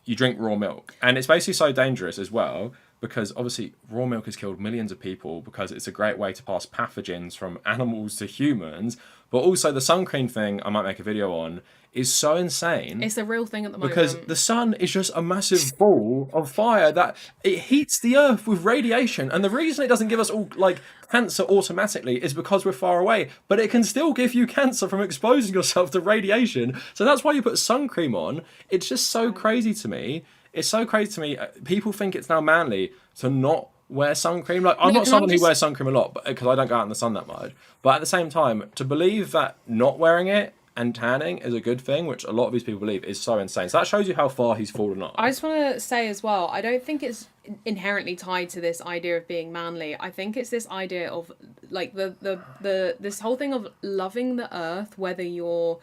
you drink raw milk. And it's basically so dangerous as well because obviously raw milk has killed millions of people because it's a great way to pass pathogens from animals to humans. But also the sun cream thing, I might make a video on, is so insane. It's a real thing at the Because moment. the sun is just a massive ball of fire that it heats the earth with radiation, and the reason it doesn't give us all like cancer automatically is because we're far away. But it can still give you cancer from exposing yourself to radiation. So that's why you put sun cream on. It's just so crazy to me. It's so crazy to me. People think it's now manly to not wear sun cream. Like I'm No, not can I someone who just- wears sun cream a lot, because I don't go out in the sun that much. But at the same time, to believe that not wearing it and tanning is a good thing, which a lot of these people believe, is so insane. So that shows you how far he's fallen off. I just want to say as well, I don't think it's inherently tied to this idea of being manly. I think it's this idea of like the this whole thing of loving the earth, whether you're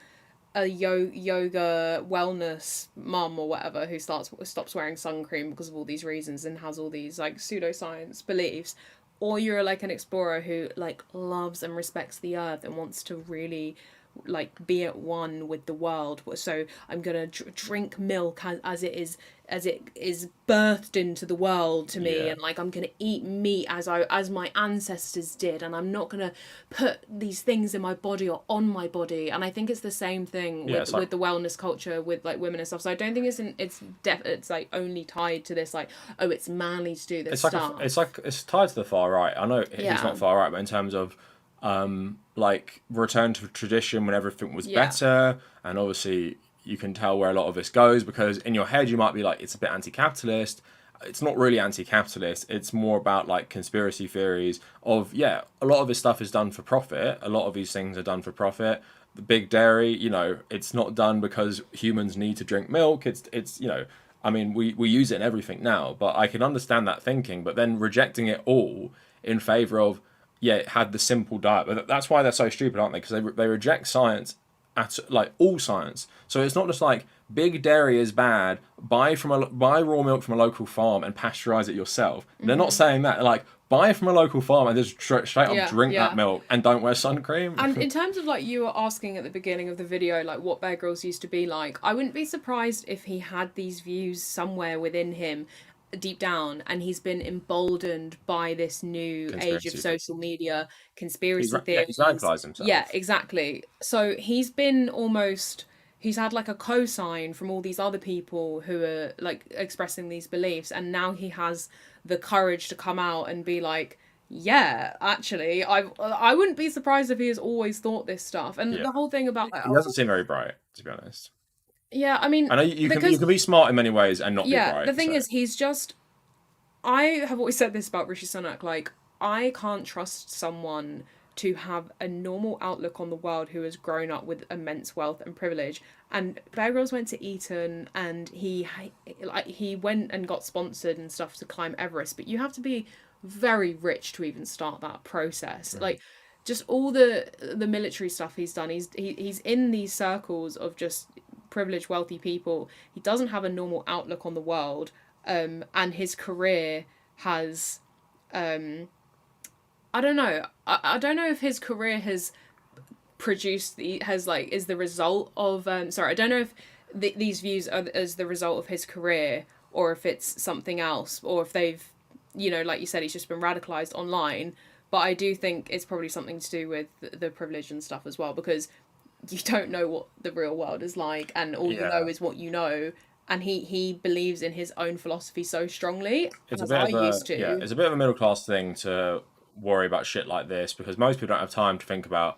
a yoga wellness mum or whatever who stops wearing sun cream because of all these reasons and has all these like pseudoscience beliefs, or you're like an explorer who like loves and respects the earth and wants to really like be at one with the world. So I'm gonna drink milk as it is birthed into the world to me, Yeah. and like I'm gonna eat meat as my ancestors did, and I'm not gonna put these things in my body or on my body. And I think it's the same thing Yeah, with it's like- with the wellness culture with like women and stuff. So I don't think it's like only tied to this like, oh, it's manly to do this It's stuff. it's tied to the far right. I know he's Yeah. not far right, but in terms of like return to tradition when everything was Yeah. better, and obviously you can tell where a lot of this goes, because in your head you might be like it's a bit anti-capitalist. It's not really anti-capitalist. It's more about like conspiracy theories of, yeah, a lot of this stuff is done for profit. A lot of these things are done for profit. The big dairy, you know, it's not done because humans need to drink milk. It's you know, I mean, we use it in everything now, but I can understand that thinking, but then rejecting it all in favor of, yeah, it had the simple diet. But that's why they're so stupid, aren't they? Because they reject science at like all science. So it's not just like big dairy is bad. Buy raw milk from a local farm and pasteurize it yourself. They're not saying that. They're like, buy from a local farm and just straight up Yeah, drink yeah. that milk and don't wear sun cream. And in terms of like you were asking at the beginning of the video, like what Bear Grylls used to be like, I wouldn't be surprised if he had these views somewhere within him, deep down, and he's been emboldened by this new age of Conspiracy. social media, conspiracy He's theories. radicalized himself. Yeah, exactly. So he's been almost. He's had like a cosign from all these other people who are like expressing these beliefs, and now he has the courage to come out and be like, yeah, actually, I wouldn't be surprised if he has always thought this stuff. And Yeah. the whole thing about like, He doesn't seem very bright, to be honest. yeah, I mean, I know you because can be smart in many ways and not be yeah, bright. the thing so. is, he's just. I have always said this about Rishi Sunak. Like, I can't trust someone to have a normal outlook on the world who has grown up with immense wealth and privilege. And Bear Grylls went to Eton, and he went and got sponsored and stuff to climb Everest. But you have to be very rich to even start that process. Like, just all the military stuff he's done. He's in these circles of just privileged, wealthy people. He doesn't have a normal outlook on the world. And his career has, I don't know. I don't know if his career has is the result of, sorry, I don't know if these views are as the result of his career, or if it's something else, or if they've, you know, like you said, he's just been radicalized online. But I do think it's probably something to do with the privilege and stuff as well, because you don't know what the real world is like, and all you know is what you know. And he believes in his own philosophy so strongly, It's a as bit I of a, used to. yeah, it's a bit of a middle class thing to worry about shit like this, because most people don't have time to think about,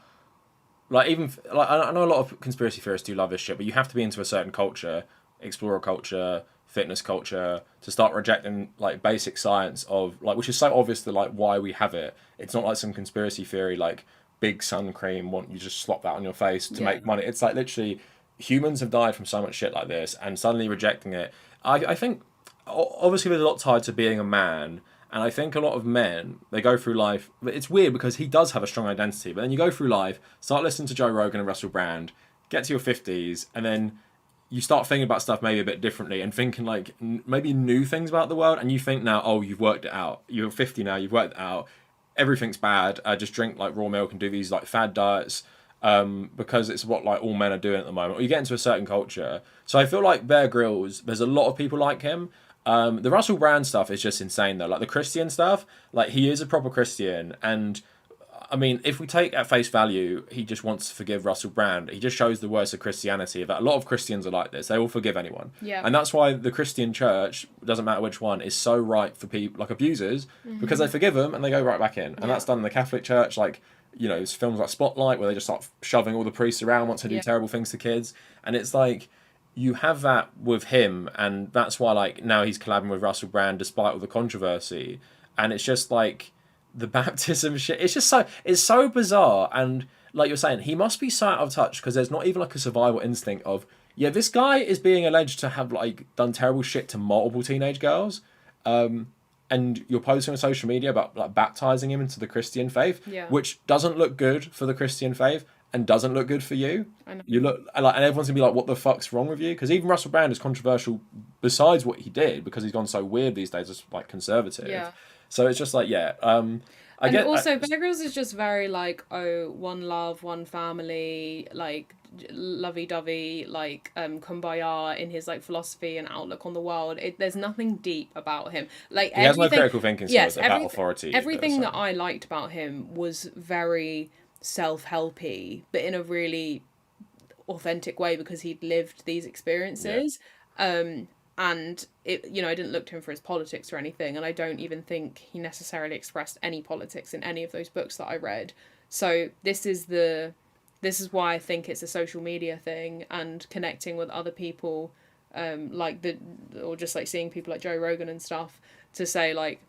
like, even like I know a lot of conspiracy theorists do love this shit, but you have to be into a certain culture, explorer culture, fitness culture, to start rejecting like basic science of like, which is so obvious to like why we have it. It's not like some conspiracy theory like big sun cream want you just slop that on your face to make money. It's like literally humans have died from so much shit like this, and suddenly rejecting it. I think obviously there's a lot tied to being a man, and I think a lot of men, they go through life, but it's weird because he does have a strong identity, but then you go through life, start listening to Joe Rogan and Russell Brand, get to your 50s, and then you start thinking about stuff maybe a bit differently and thinking like maybe new things about the world, and you think now, oh, you've worked it out. You're 50 now, you've worked it out. Everything's bad. Just drink like raw milk and do these like fad diets. Because it's what like all men are doing at the moment. Or you get into a certain culture. So I feel like Bear Grylls, there's a lot of people like him, The Russell Brand stuff is just insane though. Like the Christian stuff, like he is a proper Christian, and I mean, if we take at face value, he just wants to forgive Russell Brand. He just shows the worst of Christianity. That a lot of Christians are like this. They will forgive anyone. Yeah. And that's why the Christian church, doesn't matter which one, is so right for people like abusers, because they forgive them and they go right back in. And that's done in the Catholic Church. Like, you know, it's films like Spotlight where they just start shoving all the priests around once they do terrible things to kids. And it's like, you have that with him, and that's why like now he's collabing with Russell Brand despite all the controversy. And it's just like, the baptism shit, it's so bizarre. And like you're saying, he must be so out of touch because there's not even like a survival instinct of, yeah, this guy is being alleged to have like done terrible shit to multiple teenage girls, and you're posting on social media about like baptizing him into the Christian faith, which doesn't look good for the Christian faith and doesn't look good for you. I know. You look like, and everyone's gonna be like, what the fuck's wrong with you? Because even Russell Brand is controversial besides what he did, because he's gone so weird these days as like conservative. Yeah. So it's just like, Also, Bear Grylls is just very like, oh, one love, one family, like lovey-dovey, like kumbaya in his like philosophy and outlook on the world. There's nothing deep about him. Like he has no critical thinking skills about authority. Everything that I liked about him was very self-helpy, but in a really authentic way because he'd lived these experiences. And it, you know, I didn't look to him for his politics or anything, and I don't even think he necessarily expressed any politics in any of those books that I read. So this is why I think it's a social media thing and connecting with other people, or just like seeing people like Joe Rogan and stuff, to say like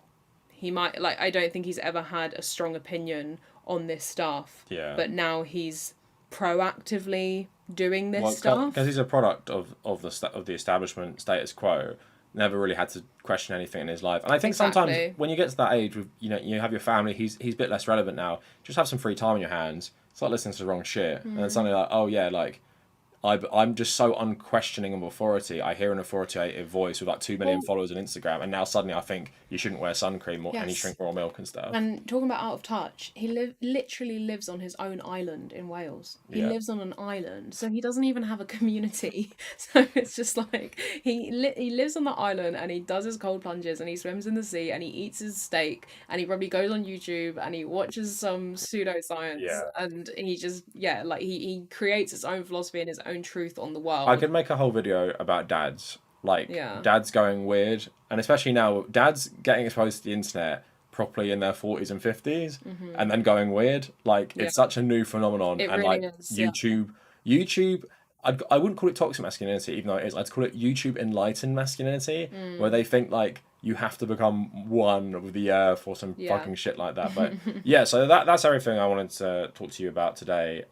he might, like, I don't think he's ever had a strong opinion on this stuff. Yeah. But now he's proactively doing this stuff because he's a product of the establishment status quo. Never really had to question anything in his life, and I think sometimes when you get to that age, with you have your family, he's a bit less relevant now. Just have some free time in your hands. Start listening to the wrong shit, and then suddenly like, oh yeah, like I'm just so unquestioning of authority. I hear an authoritative voice with like 2 million followers on Instagram, and now suddenly I think you shouldn't wear sun cream and you drink raw milk and stuff. And talking about out of touch, he literally lives on his own island in Wales. He lives on an island, so he doesn't even have a community. So it's just like he lives on the island, and he does his cold plunges, and he swims in the sea, and he eats his steak, and he probably goes on YouTube and he watches some pseudoscience, and he just like he creates his own philosophy and his own truth on the world. I could make a whole video about dads, like dads going weird, and especially now dads getting exposed to the internet properly in their 40s and 50s, and then going weird. Like it's such a new phenomenon. It and really like is, YouTube, I wouldn't call it toxic masculinity, even though it is. I'd call it YouTube enlightened masculinity, where they think like you have to become one with the earth or some fucking shit like that. But so that's everything I wanted to talk to you about today.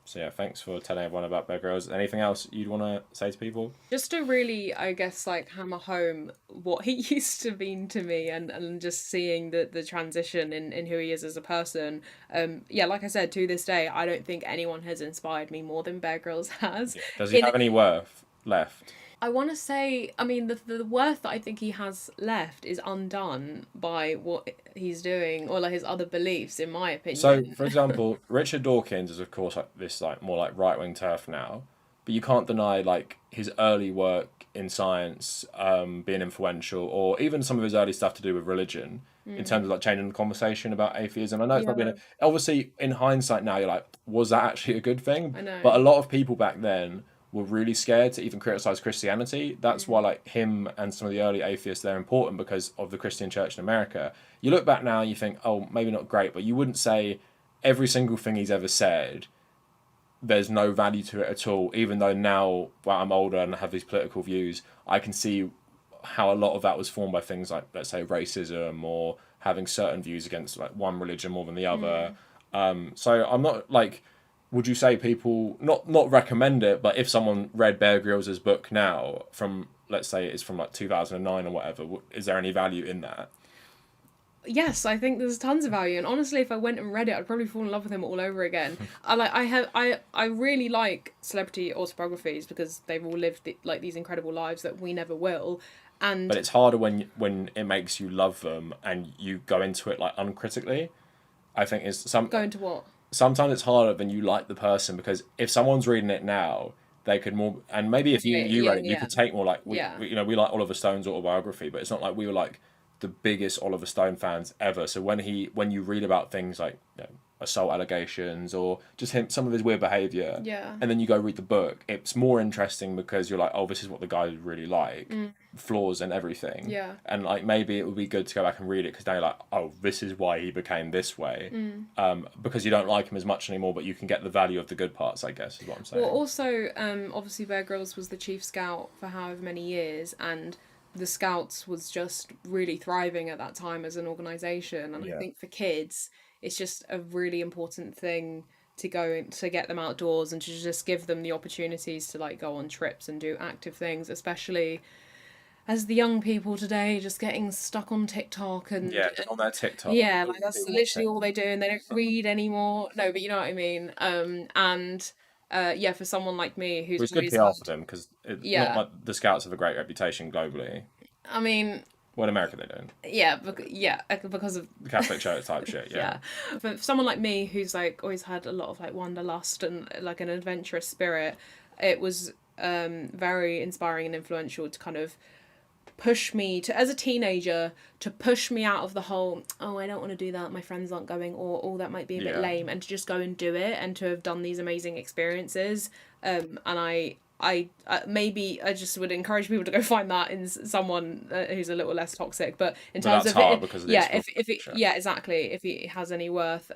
So yeah, thanks for telling everyone about Bear Grylls. Anything else you'd want to say to people? Just to really, I guess, like hammer home what he used to mean to me, and just seeing the transition in who he is as a person. Like I said, to this day, I don't think anyone has inspired me more than Bear Grylls has. Yeah. Does he have any worth left? I want to say, I mean, the worth that I think he has left is undone by what he's doing, or like his other beliefs, in my opinion. So, for example, Richard Dawkins is of course like this like more like right wing turf now, but you can't deny like his early work in science being influential, or even some of his early stuff to do with religion in terms of like changing the conversation about atheism. I know it's not been obviously in hindsight now you're like, was that actually a good thing? I know. But a lot of people back then were really scared to even criticize Christianity. That's why like him and some of the early atheists, they're important because of the Christian church in America. You look back now and you think, oh, maybe not great, but you wouldn't say every single thing he's ever said, there's no value to it at all. Even though now, while I'm older and have these political views, I can see how a lot of that was formed by things like, let's say, racism or having certain views against like one religion more than the other. So I'm not like, would you say people not recommend it, but if someone read Bear Grylls' book now from, let's say it's from like 2009 or whatever, is there any value in that? Yes, I think there's tons of value, and honestly, if I went and read it, I'd probably fall in love with him all over again. I really like celebrity autobiographies because they've all lived like these incredible lives that we never will. But it's harder when it makes you love them and you go into it like uncritically. I think is some go into what. Sometimes it's harder when you like the person, because if someone's reading it now, they could more, and maybe if you read it, you yeah, could take more like yeah, we like Oliver Stone's autobiography, but it's not like we were like the biggest Oliver Stone fans ever. So when you read about things like assault allegations or just some of his weird behavior, yeah, and then you go read the book, it's more interesting because you're like, oh, this is what the guy really like, flaws and everything. yeah, And like maybe it would be good to go back and read it because now you're like, oh, this is why he became this way. Because you don't like him as much anymore, but you can get the value of the good parts, I guess, is what I'm saying. Well, also, obviously, Bear Grylls was the chief scout for however many years, and the Scouts was just really thriving at that time as an organisation. And I think for kids, it's just a really important thing to go to get them outdoors and to just give them the opportunities to like go on trips and do active things, especially as the young people today just getting stuck on TikTok and on their TikTok. yeah, like that's literally all they do, and they don't read anymore. No, but you know what I mean. Yeah, for someone like me who's It's good always PR for them because yeah, not like the Scouts have a great reputation globally. I mean, What in America they don't. yeah, because of The Catholic Church type shit, yeah. yeah. For someone like me who's like always had a lot of like wanderlust and like an adventurous spirit, it was very inspiring and influential to kind of push me to, as a teenager, to push me out of the whole, oh, I don't want to do that, my friends aren't going, or oh, that might be a bit lame, and to just go and do it and to have done these amazing experiences. And I maybe I just would encourage people to go find that in someone who's a little less toxic. But in terms that's of hard it, because of the yeah, if it, sure. yeah, exactly, if it has any worth,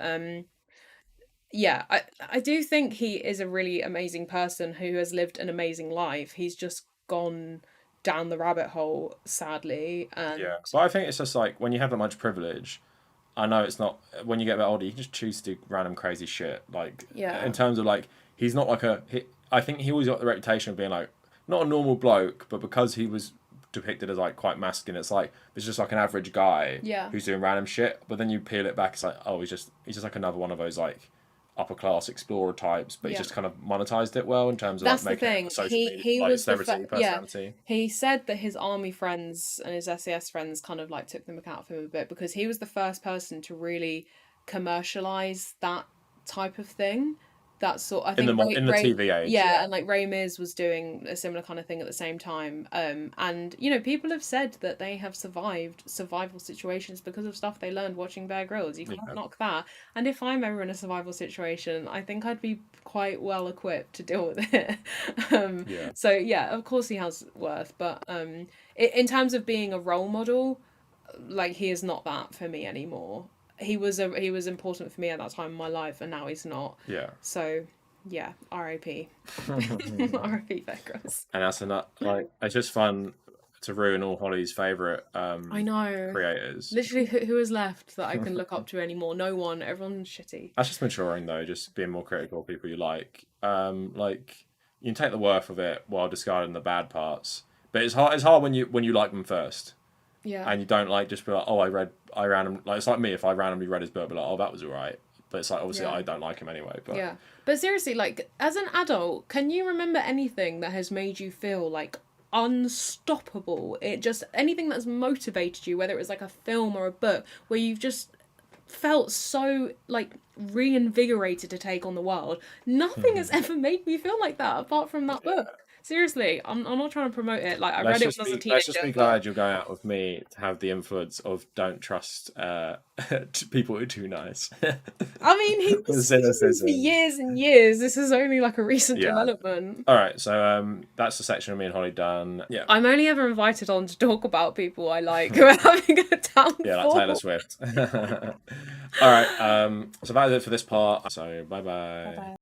yeah, I do think he is a really amazing person who has lived an amazing life. He's just gone down the rabbit hole, sadly, and Yeah. So I think it's just like when you have that much privilege, I know it's not when you get a bit older, you can just choose to do random crazy shit. Like yeah, in terms of like he's not like I think he always got the reputation of being like not a normal bloke, but because he was depicted as like quite masculine, it's like it's just like an average guy yeah. who's doing random shit. But then you peel it back, it's like, oh, he's just like another one of those like upper class explorer types, but he just kind of monetized it well in terms of That's like the making thing. it a social He media, he like was the celebrity yeah. personality. He said that his army friends and his SAS friends kind of like took the mick out of him a bit because he was the first person to really commercialize that type of thing. That sort, I think In the TV age. yeah, and like Ray Mears was doing a similar kind of thing at the same time. And you know, people have said that they have survived survival situations because of stuff they learned watching Bear Grylls. You can't knock that. And if I'm ever in a survival situation, I think I'd be quite well equipped to deal with it. So yeah, of course he has worth, but in terms of being a role model, like he is not that for me anymore. He was important for me at that time in my life, and now he's not. Yeah. So, yeah, R.I.P. R.I.P. Bear Grylls. And that's enough. Like it's just fun to ruin all Holly's favorite I know. creators. Literally, who is left that I can look up to anymore? No one. Everyone's shitty. That's just maturing though. Just being more critical of people you like. Like you can take the worth of it while discarding the bad parts. But it's hard. It's hard when you like them first. Yeah. And you don't like just be like, oh, I randomly like it's like me if I randomly read his book, be like, oh, that was alright. But it's like obviously I don't like him anyway. But yeah. But seriously, like as an adult, can you remember anything that has made you feel like unstoppable? It just anything that's motivated you, whether it was like a film or a book, where you've just felt so like reinvigorated to take on the world. Nothing has ever made me feel like that apart from that book. Seriously, I'm not trying to promote it. Like I read it when I was a teenager. Let's just be glad you're going out with me to have the influence of don't trust people who are too nice. I mean, he was for years and years. This is only like a recent development. All right, so that's the section of me and Holly done. Yeah, I'm only ever invited on to talk about people I like who are having a downfall. Yeah, like Taylor Swift. All right, so that is it for this part. So bye bye.